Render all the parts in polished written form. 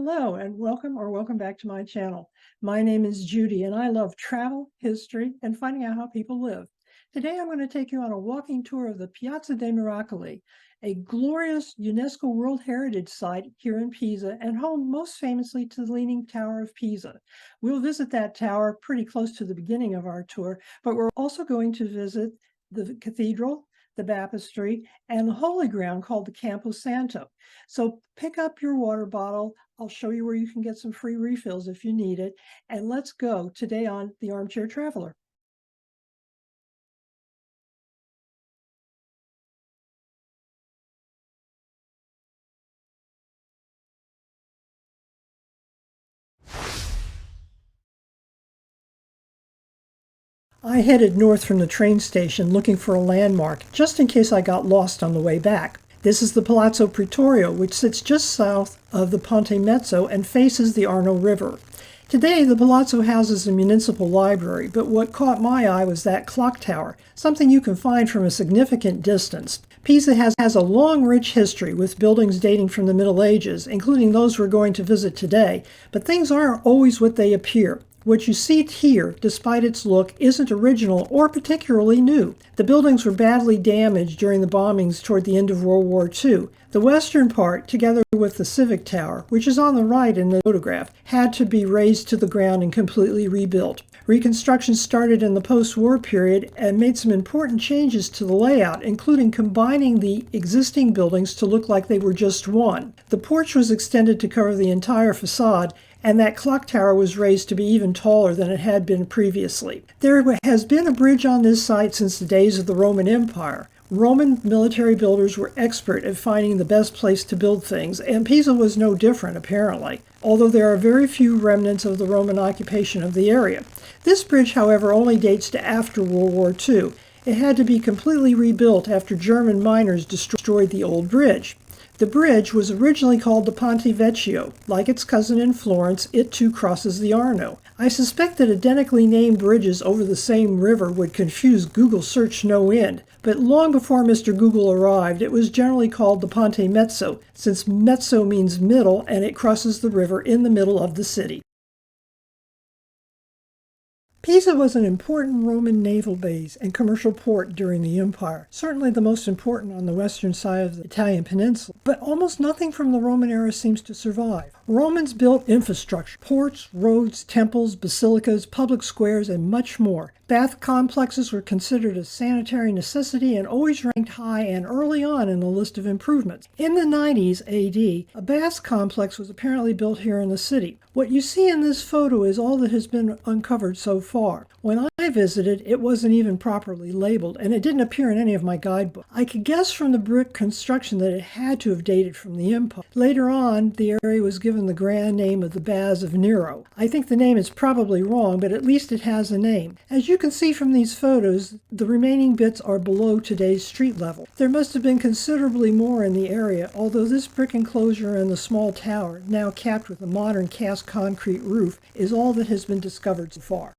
Hello and welcome back to my channel. My name is Judy and I love travel, history, and finding out how people live. Today I'm going to take you on a walking tour of the Piazza dei Miracoli, a glorious UNESCO World Heritage Site here in Pisa and home most famously to the Leaning Tower of Pisa. We'll visit that tower pretty close to the beginning of our tour, but we're also going to visit the cathedral, the bapistry, and the holy ground called the Campo Santo. So pick up your water bottle. I'll show you where you can get some free refills if you need it. And let's go today on The Armchair Traveler. I headed north from the train station looking for a landmark, just in case I got lost on the way back. This is the Palazzo Pretorio, which sits just south of the Ponte Mezzo and faces the Arno River. Today, the palazzo houses a municipal library, but what caught my eye was that clock tower, something you can find from a significant distance. Pisa has a long, rich history with buildings dating from the Middle Ages, including those we're going to visit today, but things aren't always what they appear. What you see here, despite its look, isn't original or particularly new. The buildings were badly damaged during the bombings toward the end of World War II. The western part, together with the Civic Tower, which is on the right in the photograph, had to be razed to the ground and completely rebuilt. Reconstruction started in the post-war period and made some important changes to the layout, including combining the existing buildings to look like they were just one. The porch was extended to cover the entire facade, and that clock tower was raised to be even taller than it had been previously. There has been a bridge on this site since the days of the Roman Empire. Roman military builders were expert at finding the best place to build things, and Pisa was no different, apparently, although there are very few remnants of the Roman occupation of the area. This bridge, however, only dates to after World War II. It had to be completely rebuilt after German miners destroyed the old bridge. The bridge was originally called the Ponte Vecchio. Like its cousin in Florence, it too crosses the Arno. I suspect that identically named bridges over the same river would confuse Google search no end, but long before Mr. Google arrived, it was generally called the Ponte Mezzo, since mezzo means middle and it crosses the river in the middle of the city. Pisa was an important Roman naval base and commercial port during the empire, certainly the most important on the western side of the Italian peninsula, but almost nothing from the Roman era seems to survive. Romans built infrastructure, ports, roads, temples, basilicas, public squares, and much more. Bath complexes were considered a sanitary necessity and always ranked high and early on in the list of improvements. In the 90s AD, a bath complex was apparently built here in the city. What you see in this photo is all that has been uncovered so far. When I visited, it wasn't even properly labeled, and it didn't appear in any of my guidebooks. I could guess from the brick construction that it had to have dated from the Empire. Later on, the area was given the grand name of the Baths of Nero. I think the name is probably wrong, but at least it has a name. As you can see from these photos, the remaining bits are below today's street level. There must have been considerably more in the area, although this brick enclosure and the small tower, now capped with a modern cast concrete roof, is all that has been discovered so far.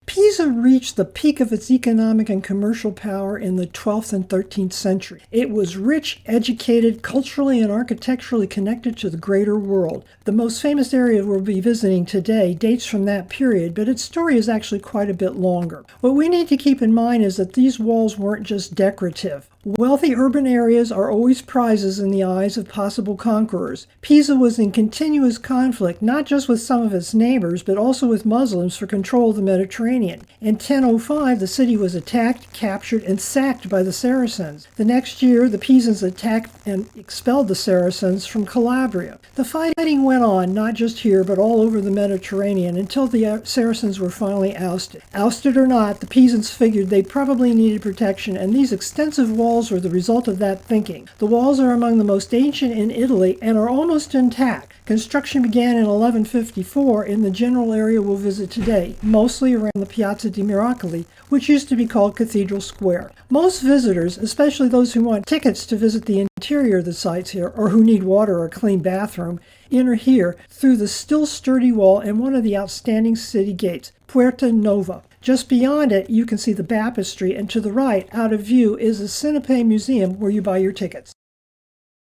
Pisa reached the peak of its economic and commercial power in the 12th and 13th century. It was rich, educated, culturally and architecturally connected to the greater world. The most famous area we'll be visiting today dates from that period, but its story is actually quite a bit longer. What we need to keep in mind is that these walls weren't just decorative. Wealthy urban areas are always prizes in the eyes of possible conquerors. Pisa was in continuous conflict, not just with some of its neighbors, but also with Muslims for control of the Mediterranean. In 1005, the city was attacked, captured, and sacked by the Saracens. The next year, the Pisans attacked and expelled the Saracens from Calabria. The fighting went on, not just here, but all over the Mediterranean, until the Saracens were finally ousted. Ousted or not, the Pisans figured they probably needed protection, and these extensive walls were the result of that thinking. The walls are among the most ancient in Italy and are almost intact. Construction began in 1154 in the general area we'll visit today, mostly around the Piazza di Miracoli, which used to be called Cathedral Square. Most visitors, especially those who want tickets to visit the interior of the sites here, or who need water or a clean bathroom, enter here through the still sturdy wall and one of the outstanding city gates, Puerta Nova. Just beyond it, you can see the bapistry, and to the right, out of view, is the Sinope Museum where you buy your tickets.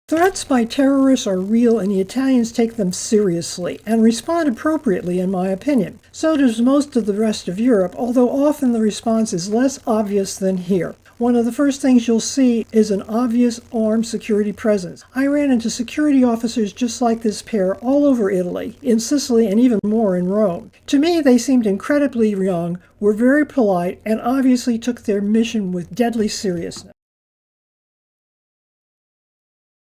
Threats by terrorists are real, and the Italians take them seriously and respond appropriately, in my opinion. So does most of the rest of Europe, although often the response is less obvious than here. One of the first things you'll see is an obvious armed security presence. I ran into security officers just like this pair all over Italy, in Sicily, and even more in Rome. To me, they seemed incredibly young, were very polite, and obviously took their mission with deadly seriousness.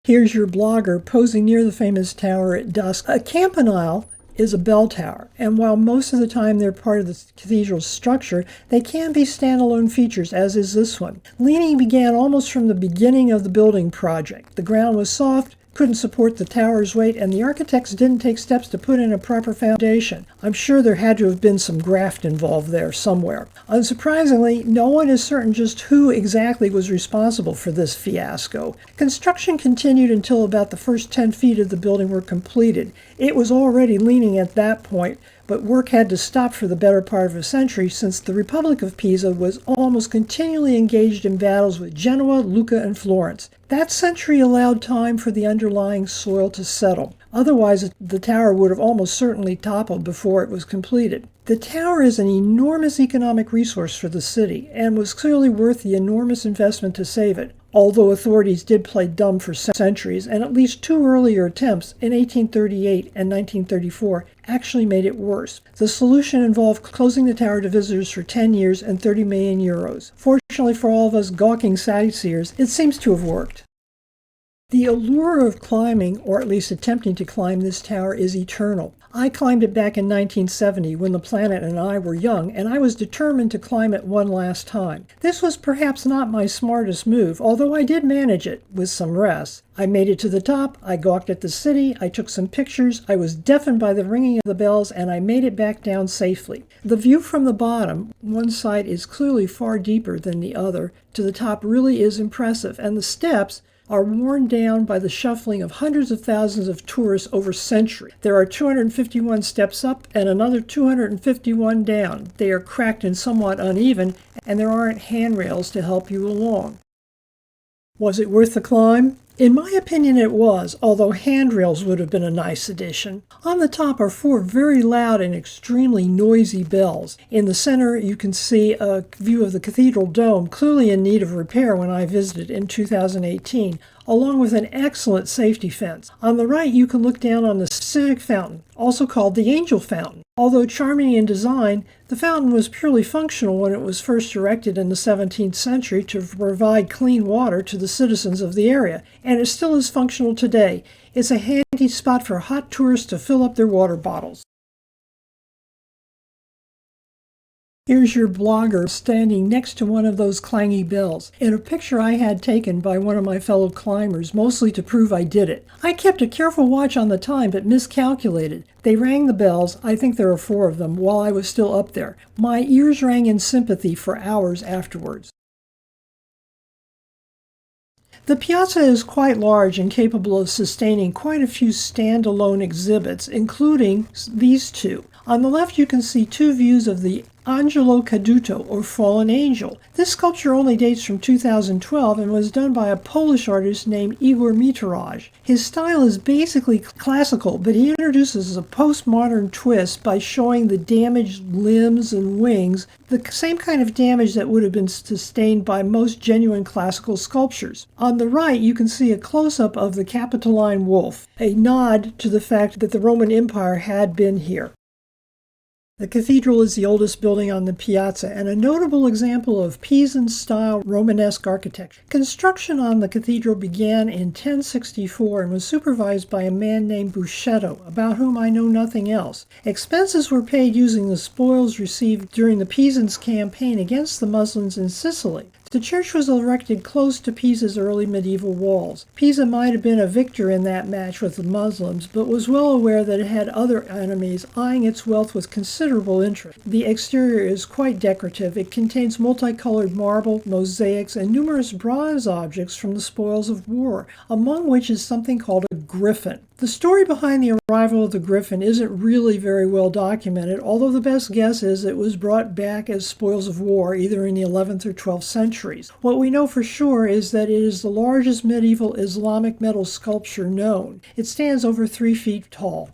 Here's your blogger posing near the famous tower at dusk. A campanile is a bell tower, and while most of the time they're part of the cathedral's structure, they can be standalone features, as is this one. Leaning began almost from the beginning of the building project. The ground was soft, couldn't support the tower's weight, and the architects didn't take steps to put in a proper foundation. I'm sure there had to have been some graft involved there somewhere. Unsurprisingly, no one is certain just who exactly was responsible for this fiasco. Construction continued until about the first 10 feet of the building were completed. It was already leaning at that point, but work had to stop for the better part of a century since the Republic of Pisa was almost continually engaged in battles with Genoa, Lucca, and Florence. That century allowed time for the underlying soil to settle. Otherwise, the tower would have almost certainly toppled before it was completed. The tower is an enormous economic resource for the city and was clearly worth the enormous investment to save it, although authorities did play dumb for centuries, and at least two earlier attempts in 1838 and 1934 actually made it worse. The solution involved closing the tower to visitors for 10 years and 30 million euros. Fortunately for all of us gawking sightseers, it seems to have worked. The allure of climbing, or at least attempting to climb this tower, is eternal. I climbed it back in 1970 when the planet and I were young, and I was determined to climb it one last time. This was perhaps not my smartest move, although I did manage it, with some rest. I made it to the top, I gawked at the city, I took some pictures, I was deafened by the ringing of the bells, and I made it back down safely. The view from the bottom, one side is clearly far deeper than the other, to the top really is impressive, and the steps are worn down by the shuffling of hundreds of thousands of tourists over centuries. There are 251 steps up and another 251 down. They are cracked and somewhat uneven, and there aren't handrails to help you along. Was it worth the climb? In my opinion, it was, although handrails would have been a nice addition. On the top are four very loud and extremely noisy bells. In the center, you can see a view of the cathedral dome, clearly in need of repair when I visited in 2018, along with an excellent safety fence. On the right, you can look down on the Civic Fountain, also called the Angel Fountain. Although charming in design, the fountain was purely functional when it was first erected in the 17th century to provide clean water to the citizens of the area, and it still is functional today. It's a handy spot for hot tourists to fill up their water bottles. Here's your blogger standing next to one of those clangy bells, in a picture I had taken by one of my fellow climbers, mostly to prove I did it. I kept a careful watch on the time, but miscalculated. They rang the bells, I think there are 4 of them, while I was still up there. My ears rang in sympathy for hours afterwards. The piazza is quite large and capable of sustaining quite a few standalone exhibits, including these two. On the left, you can see 2 views of the Angelo Caduto, or Fallen Angel. This sculpture only dates from 2012 and was done by a Polish artist named Igor Mitraj. His style is basically classical, but he introduces a postmodern twist by showing the damaged limbs and wings, the same kind of damage that would have been sustained by most genuine classical sculptures. On the right, you can see a close-up of the Capitoline wolf, a nod to the fact that the Roman Empire had been here. The cathedral is the oldest building on the piazza and a notable example of Pisan-style Romanesque architecture. Construction on the cathedral began in 1064 and was supervised by a man named Buscetto, about whom I know nothing else. Expenses were paid using the spoils received during the Pisans' campaign against the Muslims in Sicily. The church was erected close to Pisa's early medieval walls. Pisa might have been a victor in that match with the Muslims, but was well aware that it had other enemies eyeing its wealth with considerable interest. The exterior is quite decorative. It contains multicolored marble, mosaics, and numerous bronze objects from the spoils of war, among which is something called a griffin. The story behind the arrival of the griffin isn't really very well documented, although the best guess is it was brought back as spoils of war, either in the 11th or 12th century. centuries. What we know for sure is that it is the largest medieval Islamic metal sculpture known. It stands over 3 feet tall.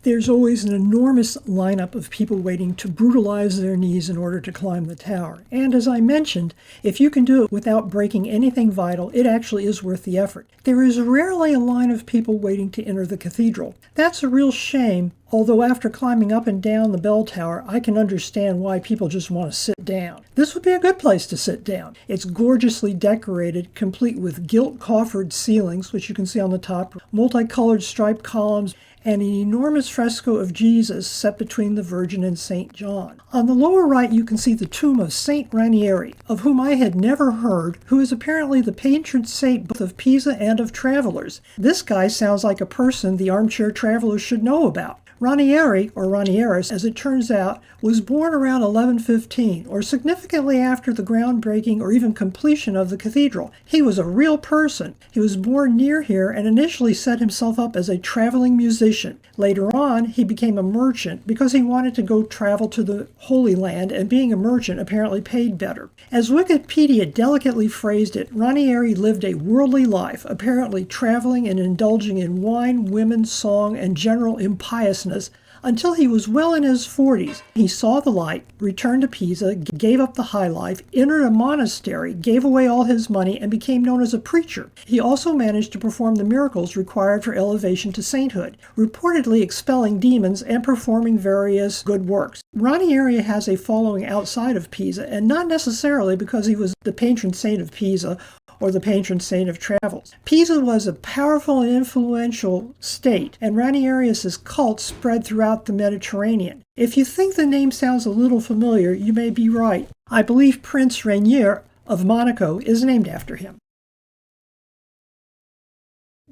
There's always an enormous lineup of people waiting to brutalize their knees in order to climb the tower. And as I mentioned, if you can do it without breaking anything vital, it actually is worth the effort. There is rarely a line of people waiting to enter the cathedral. That's a real shame, although after climbing up and down the bell tower, I can understand why people just want to sit down. This would be a good place to sit down. It's gorgeously decorated, complete with gilt coffered ceilings, which you can see on the top, multicolored striped columns, and an enormous fresco of Jesus set between the Virgin and St. John. On the lower right, you can see the tomb of St. Ranieri, of whom I had never heard, who is apparently the patron saint both of Pisa and of travelers. This guy sounds like a person the armchair travelers should know about. Ranieri, or Ranieris, as it turns out, was born around 1115, or significantly after the groundbreaking or even completion of the cathedral. He was a real person. He was born near here and initially set himself up as a traveling musician. Later on, he became a merchant because he wanted to go travel to the Holy Land, and being a merchant apparently paid better. As Wikipedia delicately phrased it, Ranieri lived a worldly life, apparently traveling and indulging in wine, women, song, and general impiousness until he was well in his 40s. He saw the light, returned to Pisa, gave up the high life, entered a monastery, gave away all his money, and became known as a preacher. He also managed to perform the miracles required for elevation to sainthood, reportedly expelling demons and performing various good works. Ranieri has a following outside of Pisa, and not necessarily because he was the patron saint of Pisa or the patron saint of travels. Pisa was a powerful and influential state, and Ranierius' cult spread throughout the Mediterranean. If you think the name sounds a little familiar, you may be right. I believe Prince Rainier of Monaco is named after him.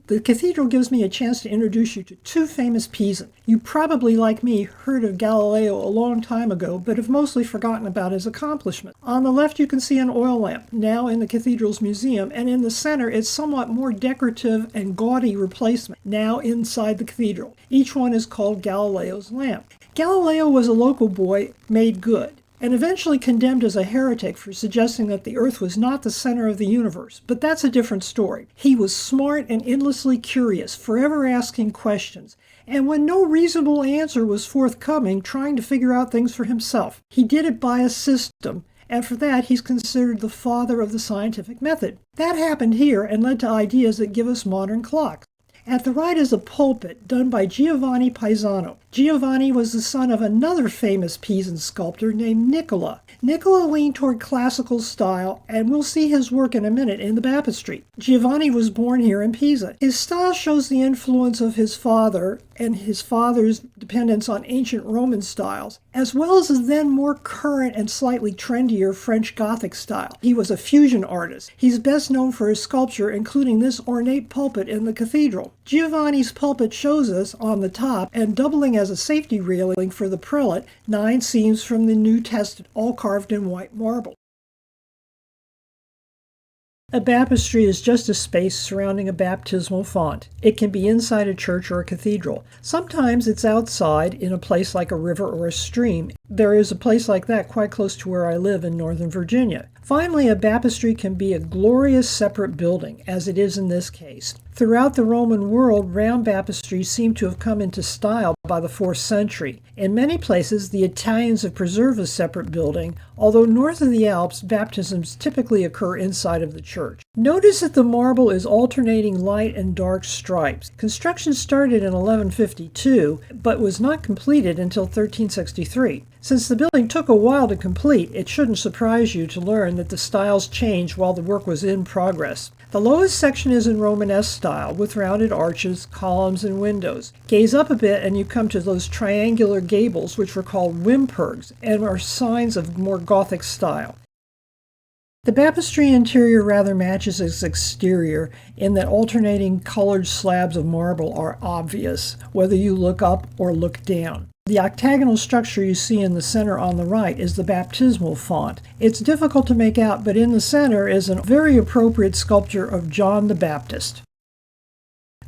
The cathedral gives me a chance to introduce you to 2 famous Pisans. You probably, like me, heard of Galileo a long time ago, but have mostly forgotten about his accomplishments. On the left you can see an oil lamp, now in the cathedral's museum, and in the center its somewhat more decorative and gaudy replacement, now inside the cathedral. Each one is called Galileo's lamp. Galileo was a local boy made good, and eventually condemned as a heretic for suggesting that the earth was not the center of the universe. But that's a different story. He was smart and endlessly curious, forever asking questions, and when no reasonable answer was forthcoming, trying to figure out things for himself. He did it by a system, and for that he's considered the father of the scientific method. That happened here and led to ideas that give us modern clocks. At the right is a pulpit done by Giovanni Pisano. Giovanni was the son of another famous Pisan sculptor named Nicola. Nicola leaned toward classical style, and we'll see his work in a minute in the bapistry. Giovanni was born here in Pisa. His style shows the influence of his father and his father's dependence on ancient Roman styles, as well as the then more current and slightly trendier French Gothic style. He was a fusion artist. He's best known for his sculpture, including this ornate pulpit in the cathedral. Giovanni's pulpit shows us, on the top, and doubling as a safety railing for the prelate, 9 scenes from the New Testament, all carved in white marble. A bapistry is just a space surrounding a baptismal font. It can be inside a church or a cathedral. Sometimes it's outside in a place like a river or a stream. There is a place like that quite close to where I live in Northern Virginia. Finally, a bapistry can be a glorious separate building, as it is in this case. Throughout the Roman world, round baptistries seem to have come into style by the 4th century. In many places, the Italians have preserved a separate building, although north of the Alps, baptisms typically occur inside of the church. Notice that the marble is alternating light and dark stripes. Construction started in 1152, but was not completed until 1363. Since the building took a while to complete, it shouldn't surprise you to learn that the styles changed while the work was in progress. The lowest section is in Romanesque style, with rounded arches, columns, and windows. Gaze up a bit and you come to those triangular gables, which were called wimpergs, and are signs of more Gothic style. The baptistry interior rather matches its exterior in that alternating colored slabs of marble are obvious, whether you look up or look down. The octagonal structure you see in the center on the right is the baptismal font. It's difficult to make out, but in the center is a very appropriate sculpture of John the Baptist.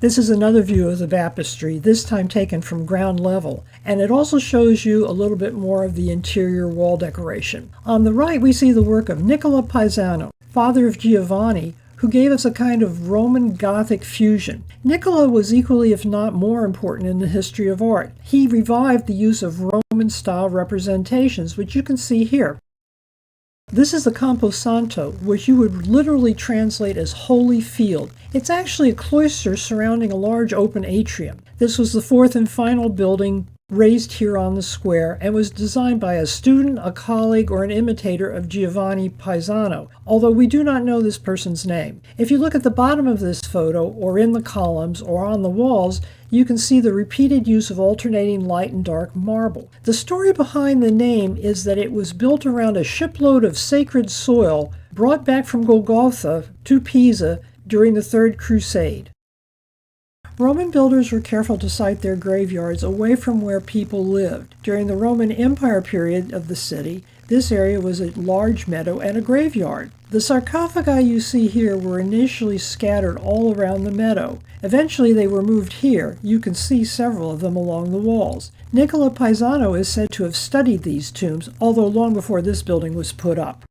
This is another view of the bapistry, this time taken from ground level, and it also shows you a little bit more of the interior wall decoration. On the right, we see the work of Nicola Pisano, father of Giovanni, who gave us a kind of Roman Gothic fusion. Nicola was equally, if not more important in the history of art. He revived the use of Roman-style representations, which you can see here. This is the Campo Santo, which you would literally translate as holy field. It's actually a cloister surrounding a large open atrium. This was the fourth and final building raised here on the square and was designed by a student, a colleague, or an imitator of Giovanni Pisano, although we do not know this person's name. If you look at the bottom of this photo, or in the columns, or on the walls, you can see the repeated use of alternating light and dark marble. The story behind the name is that it was built around a shipload of sacred soil brought back from Golgotha to Pisa during the Third Crusade. Roman builders were careful to site their graveyards away from where people lived. During the Roman Empire period of the city, this area was a large meadow and a graveyard. The sarcophagi you see here were initially scattered all around the meadow. Eventually they were moved here. You can see several of them along the walls. Nicola Pisano is said to have studied these tombs, although long before this building was put up.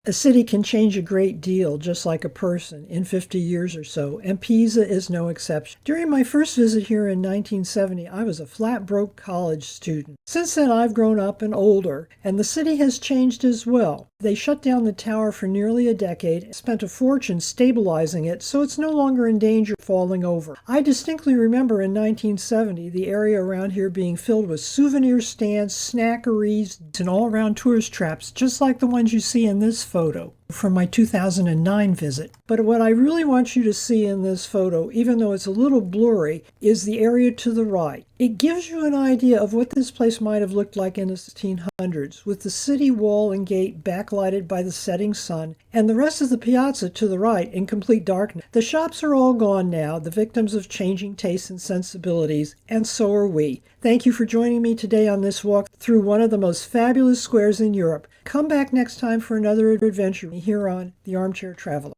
A city can change a great deal, just like a person, in 50 years or so, and Pisa is no exception. During my first visit here in 1970, I was a flat broke college student. Since then, I've grown up and older, and the city has changed as well. They shut down the tower for nearly a decade and spent a fortune stabilizing it so it's no longer in danger of falling over. I distinctly remember in 1970 the area around here being filled with souvenir stands, snackeries, and all-around tourist traps, just like the ones you see in this photo from my 2009 visit. But what I really want you to see in this photo, even though it's a little blurry, is the area to the right. It gives you an idea of what this place might have looked like in the 1600s, with the city wall and gate backlighted by the setting sun, and the rest of the piazza to the right in complete darkness. The shops are all gone now, the victims of changing tastes and sensibilities, and so are we. Thank you for joining me today on this walk through one of the most fabulous squares in Europe. Come back next time for another adventure here on The Armchair Traveler.